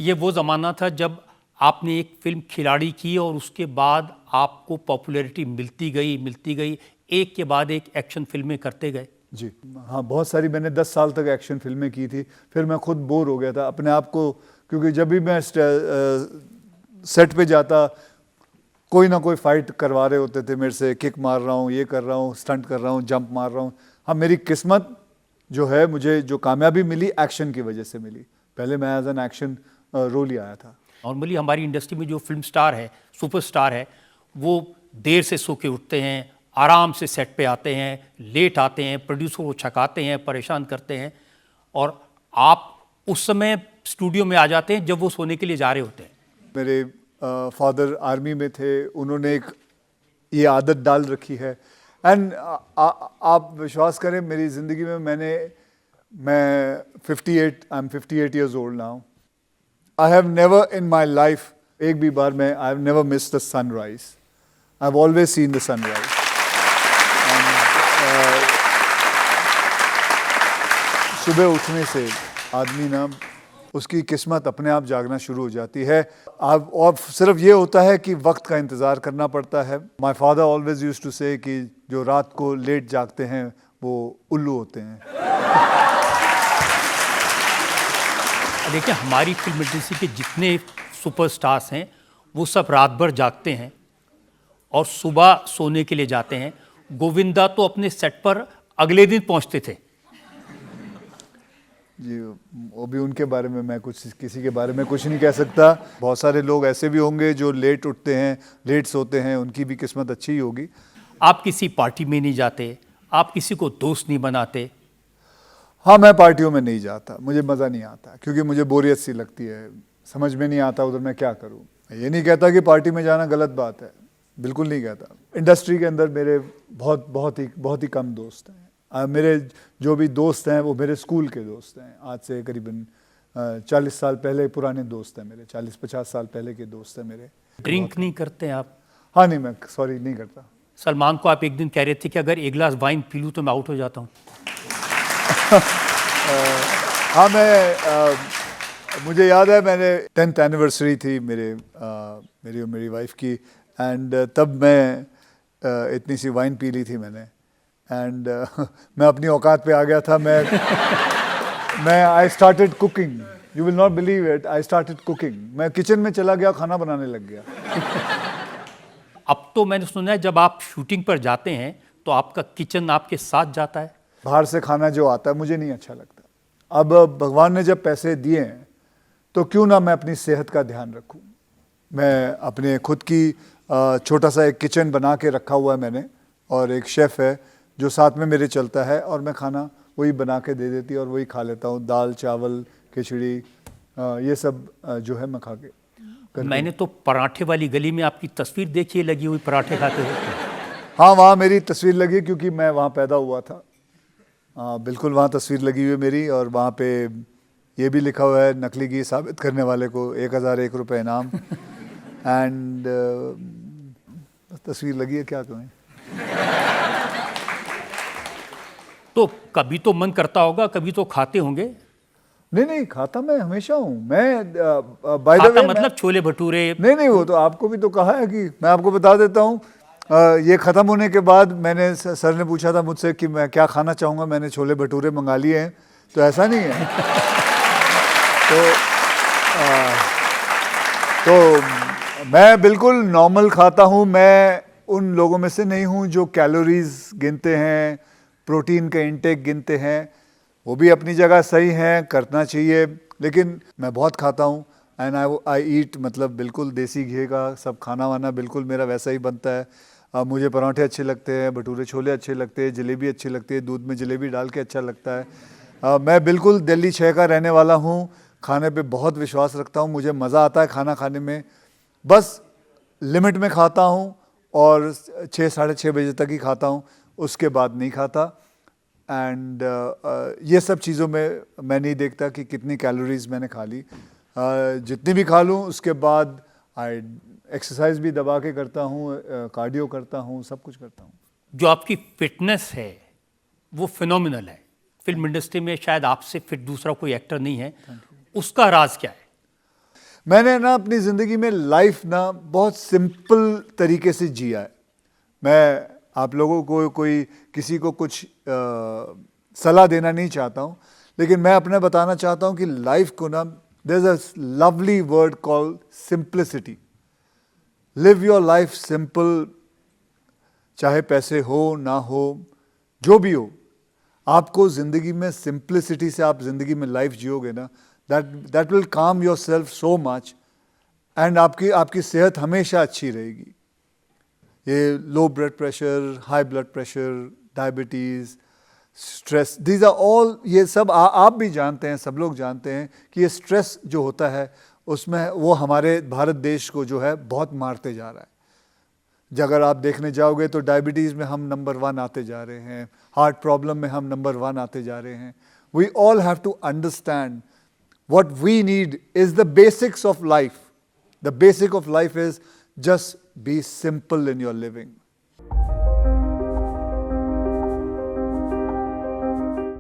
ये वो ज़माना था जब आपने एक फिल्म खिलाड़ी की और उसके बाद आपको पॉपुलैरिटी मिलती गई, एक के बाद एक एक्शन फिल्में करते गए। जी हाँ, बहुत सारी मैंने 10 साल तक एक्शन फिल्में की थी। फिर मैं खुद बोर हो गया था अपने आप को, क्योंकि जब भी मैं सेट पे जाता कोई ना कोई फाइट करवा रहे होते थे मेरे से, किक मार रहा हूँ, ये कर रहा हूँ, स्टंट कर रहा हूँ, जंप मार रहा हूँ। हाँ, मेरी किस्मत जो है, मुझे जो कामयाबी मिली एक्शन की वजह से मिली। पहले मैं एज एन एक्शन रोल ही आया था। नॉर्मली हमारी इंडस्ट्री में जो फिल्म स्टार है, सुपरस्टार है, वो देर से सो के उठते हैं, आराम से सेट पे आते हैं, लेट आते हैं, प्रोड्यूसर को छकाते हैं, परेशान करते हैं, और आप उस समय स्टूडियो में आ जाते हैं जब वो सोने के लिए जा रहे होते हैं। मेरे फादर आर्मी में थे, उन्होंने एक ये आदत डाल रखी है। एंड आप विश्वास करें, मेरी ज़िंदगी में मैं 58 I am 58 years old now. I have never in my life एक भी बार मैं I have never missed the sunrise. I have always seen the sunrise. सुबह उठने से आदमी ना, उसकी किस्मत अपने आप जागना शुरू हो जाती है। अब और सिर्फ ये होता है कि वक्त का इंतज़ार करना पड़ता है। My father always used to say कि जो रात को लेट जागते हैं वो उल्लू होते हैं। देखिए, हमारी फिल्म इंडस्ट्री के जितने सुपरस्टार्स हैं वो सब रात भर जागते हैं और सुबह सोने के लिए जाते हैं। गोविंदा तो अपने सेट पर अगले दिन पहुंचते थे। जी, वो भी उनके बारे में मैं किसी के बारे में कुछ नहीं कह सकता। बहुत सारे लोग ऐसे भी होंगे जो लेट उठते हैं, लेट सोते हैं, उनकी भी किस्मत अच्छी ही होगी। आप किसी पार्टी में नहीं जाते, आप किसी को दोस्त नहीं बनाते? हाँ, मैं पार्टियों में नहीं जाता, मुझे मज़ा नहीं आता, क्योंकि मुझे बोरियत सी लगती है, समझ में नहीं आता उधर मैं क्या करूँ। ये नहीं कहता कि पार्टी में जाना गलत बात है, बिल्कुल नहीं कहता। इंडस्ट्री के अंदर मेरे बहुत ही कम दोस्त हैं। मेरे जो भी दोस्त हैं वो मेरे स्कूल के दोस्त हैं। आज से करीबन 40 साल पहले पुराने दोस्त हैं मेरे, 40-50 साल पहले के दोस्त हैं मेरे। ड्रिंक नहीं करते आप? हाँ नहीं, मैं सॉरी नहीं करता। सलमान को आप एक दिन कह रहे थे कि अगर एक गिलास वाइन पी लूँ तो मैं आउट हो जाता हूँ। हाँ, मुझे याद है, मैंने 10th एनिवर्सरी थी मेरी और मेरी वाइफ की, एंड तब मैं इतनी सी वाइन पी ली थी मैंने, एंड मैं अपनी औकात पे आ गया था। मैं I started cooking, you will not believe it, I started cooking. मैं किचन में चला गया, खाना बनाने लग गया। अब तो मैंने सुना है जब आप शूटिंग पर जाते हैं तो आपका किचन आपके साथ जाता है। बाहर से खाना जो आता है मुझे नहीं अच्छा लगता। अब भगवान ने जब पैसे दिए हैं तो क्यों ना मैं अपनी सेहत का ध्यान रखूं। मैं अपने खुद की छोटा सा एक किचन बना के रखा हुआ है मैंने, और एक शेफ़ है जो साथ में मेरे चलता है, और मैं खाना वही बना के दे देती है और वही खा लेता हूँ। दाल चावल खिचड़ी ये सब जो है मैं खा के। मैंने तो पराठे वाली गली में आपकी तस्वीर देखी है लगी हुई पराठे खाते हुए। हाँ, वहाँ मेरी तस्वीर लगी क्योंकि मैं वहाँ पैदा हुआ था। बिल्कुल वहाँ तस्वीर लगी हुई है मेरी, और वहाँ पे ये भी लिखा हुआ है, नकली घी साबित करने वाले को 1001 रुपये इनाम। एंड तस्वीर लगी है, क्या कहें। तो कभी तो मन करता होगा, कभी तो खाते होंगे? नहीं, खाता मैं हमेशा हूँ। मैं बाय द वे, मतलब छोले भटूरे? नहीं, वो तो आपको भी तो कहा है कि मैं आपको बता देता हूँ। ये ख़त्म होने के बाद मैंने, सर ने पूछा था मुझसे कि मैं क्या खाना चाहूँगा, मैंने छोले भटूरे मंगा लिए हैं, तो ऐसा नहीं है। तो मैं बिल्कुल नॉर्मल खाता हूँ। मैं उन लोगों में से नहीं हूँ जो कैलोरीज गिनते हैं, प्रोटीन का इंटेक गिनते हैं। वो भी अपनी जगह सही हैं, करना चाहिए, लेकिन मैं बहुत खाता हूँ। एंड आई ईट, मतलब बिल्कुल देसी घी का सब खाना वाना बिल्कुल मेरा वैसा ही बनता है। मुझे पराठे अच्छे लगते हैं, भटूरे छोले अच्छे लगते हैं, जलेबी अच्छी लगती है, दूध में जलेबी डाल के अच्छा लगता है। मैं बिल्कुल दिल्ली 6 का रहने वाला हूँ। खाने पे बहुत विश्वास रखता हूँ, मुझे मज़ा आता है खाना खाने में। बस लिमिट में खाता हूँ और 6-6:30 बजे तक ही खाता हूँ, उसके बाद नहीं खाता। एंड ये सब चीज़ों में मैं नहीं देखता कि कितनी कैलोरीज मैंने खा ली। जितनी भी खा लूँ उसके बाद एक्सरसाइज भी दबा के करता हूँ, कार्डियो करता हूँ, सब कुछ करता हूँ। जो आपकी फिटनेस है वो फिनोमिनल है। फिल्म इंडस्ट्री में शायद आपसे फिट दूसरा कोई एक्टर नहीं है। उसका राज क्या है? मैंने ना अपनी ज़िंदगी में लाइफ ना बहुत सिंपल तरीके से जिया है। मैं आप लोगों को कोई किसी को कुछ सलाह देना नहीं चाहता हूँ, लेकिन मैं अपना बताना चाहता हूँ कि लाइफ को ना, there is a lovely word called simplicity. Live your life simple, चाहे पैसे हो ना हो, जो भी हो, आपको ज़िंदगी में सिंप्लिसिटी से आप ज़िंदगी में लाइफ जियोगे ना, that will calm yourself so much, and आपकी सेहत हमेशा अच्छी रहेगी। ये low blood pressure, high blood pressure, diabetes, stress, these are all, ये सब आप भी जानते हैं, सब लोग जानते हैं कि ये स्ट्रेस जो होता है उसमें वो हमारे भारत देश को जो है बहुत मारते जा रहा है। अगर आप देखने जाओगे तो डायबिटीज़ में हम नंबर 1 आते जा रहे हैं, हार्ट प्रॉब्लम में हम नंबर 1 आते जा रहे हैं। We all have to understand what we need is the basics of life. The basic of life is just be simple in your living.